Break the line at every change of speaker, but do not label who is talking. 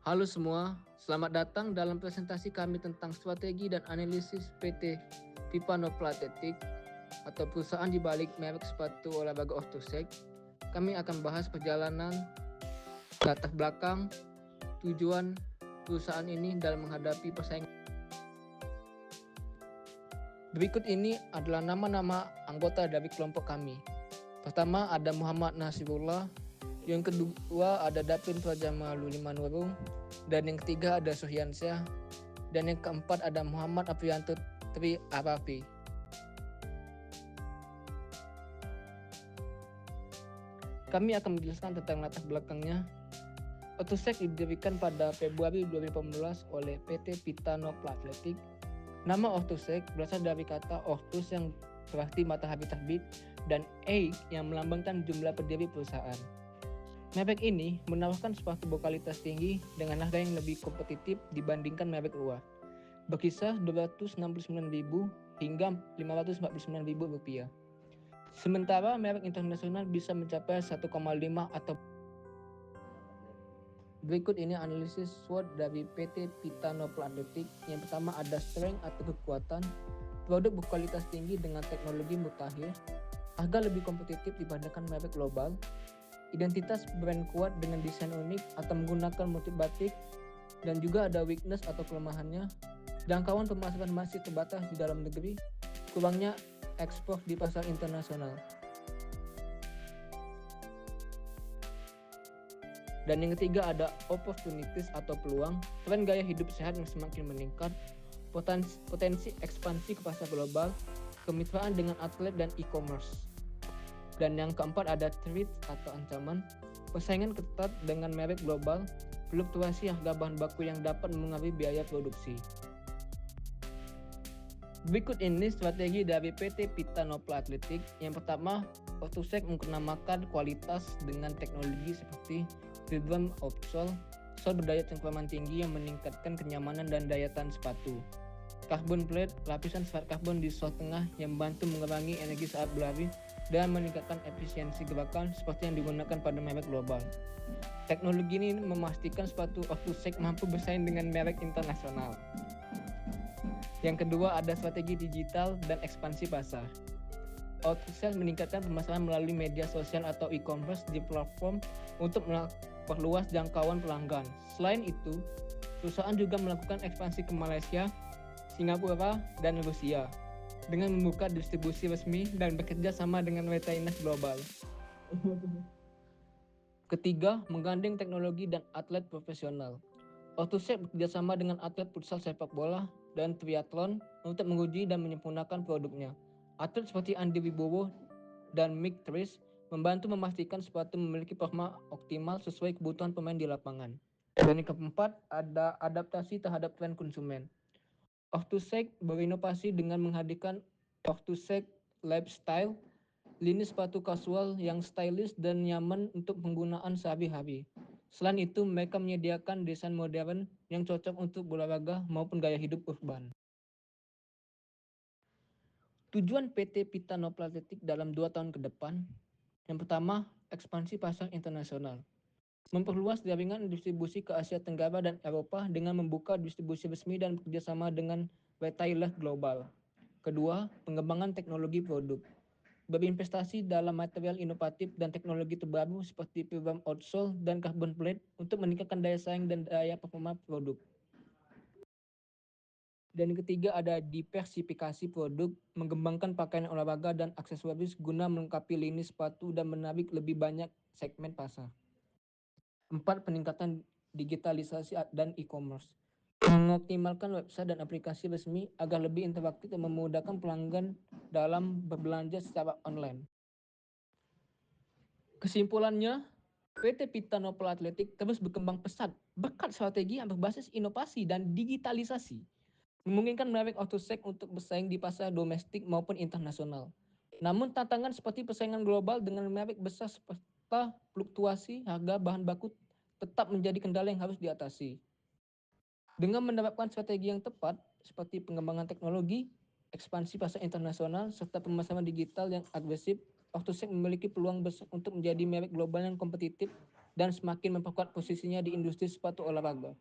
Halo semua, selamat datang dalam presentasi kami tentang strategi dan analisis PT Pipano Platetik atau perusahaan di balik merek sepatu olahraga Orthosec. Kami akan bahas perjalanan, latar belakang, tujuan perusahaan ini dalam menghadapi persaingan. Berikut ini adalah nama-nama anggota dari kelompok kami. Pertama ada Muhammad Nasirullah, yang kedua ada Dapin Prajamalu Limanurung, dan yang ketiga ada Suhyansyah, dan yang keempat ada Muhammad Apriyanto Tri Arafi. Kami akan menjelaskan tentang latar belakangnya. Orthosec didirikan pada Februari 2018 oleh PT Pitano Platetik. Nama Orthosec berasal dari kata Orthos yang berarti matahari terbit dan Eik yang melambangkan jumlah pendiri perusahaan. Merek ini menawarkan sepatu berkualitas tinggi dengan harga yang lebih kompetitif dibandingkan merek luar, berkisar Rp269.000 hingga Rp549.000. Sementara merek internasional bisa mencapai 1,5 atau. Berikut ini analisis SWOT dari PT Pitano Platetik. Yang pertama ada strength atau kekuatan, produk berkualitas tinggi dengan teknologi mutakhir, harga lebih kompetitif dibandingkan merek global, identitas brand kuat dengan desain unik atau menggunakan motif batik, dan juga ada weakness atau kelemahannya, jangkauan pemasaran masih terbatas di dalam negeri, kurangnya ekspor di pasar internasional. Dan yang ketiga ada opportunities atau peluang, tren gaya hidup sehat yang semakin meningkat, potensi ekspansi ke pasar global, kemitraan dengan atlet dan e-commerce. Dan yang keempat ada threat atau ancaman, persaingan ketat dengan merek global, fluktuasi harga bahan baku yang dapat mengaruhi biaya produksi. Berikut ini strategi dari PT Pitano Platetik. Yang pertama, Orthosec mengenamakan kualitas dengan teknologi seperti Vibram outsole, sol berdaya cengkraman tinggi yang meningkatkan kenyamanan dan daya tahan sepatu. Carbon plate, lapisan serat karbon di sol tengah yang membantu mengurangi energi saat berlari dan meningkatkan efisiensi gerakan seperti yang digunakan pada merek global. Teknologi ini memastikan sepatu Orthosec mampu bersaing dengan merek internasional. Yang kedua ada strategi digital dan ekspansi pasar. Orthosec meningkatkan pemasaran melalui media sosial atau e-commerce di platform untuk memperluas jangkauan pelanggan. Selain itu, perusahaan juga melakukan ekspansi ke Malaysia, Singapura, dan Rusia dengan membuka distribusi resmi dan bekerja sama dengan retailers global. Ketiga, menggandeng teknologi dan atlet profesional. Orthosec bekerjasama dengan atlet futsal sepak bola dan triathlon untuk menguji dan menyempurnakan produknya. Atlet seperti Andy Wibowo dan Mick Tris membantu memastikan sepatu memiliki performa optimal sesuai kebutuhan pemain di lapangan. Dan yang keempat, ada adaptasi terhadap tren konsumen. Orthosec berinovasi dengan menghadirkan Orthosec Lifestyle, lini sepatu kasual yang stylish dan nyaman untuk penggunaan sehari-hari. Selain itu, mereka menyediakan desain modern yang cocok untuk berolahraga maupun gaya hidup urban. Tujuan PT Pitano Platetik dalam 2 tahun ke depan, yang pertama, ekspansi pasar internasional. Memperluas jaringan distribusi ke Asia Tenggara dan Eropa dengan membuka distribusi resmi dan bekerjasama dengan retailer global. Kedua, pengembangan teknologi produk. Berinvestasi dalam material inovatif dan teknologi terbaru seperti Vibram outsole dan carbon plate untuk meningkatkan daya saing dan daya performa produk. Dan yang ketiga ada diversifikasi produk, mengembangkan pakaian olahraga dan aksesoris guna melengkapi lini sepatu dan menarik lebih banyak segmen pasar. 4. Peningkatan digitalisasi dan e-commerce. Mengoptimalkan website dan aplikasi resmi agar lebih interaktif dan memudahkan pelanggan dalam berbelanja secara online. Kesimpulannya, PT Pitano Platetik terus berkembang pesat berkat strategi yang berbasis inovasi dan digitalisasi, memungkinkan merek Orthosec untuk bersaing di pasar domestik maupun internasional. Namun tantangan seperti persaingan global dengan merek besar serta fluktuasi harga bahan baku tetap menjadi kendala yang harus diatasi. Dengan menerapkan strategi yang tepat seperti pengembangan teknologi, ekspansi pasar internasional, serta pemasaran digital yang agresif, Orthosec memiliki peluang besar untuk menjadi merek global yang kompetitif dan semakin memperkuat posisinya di industri sepatu olahraga.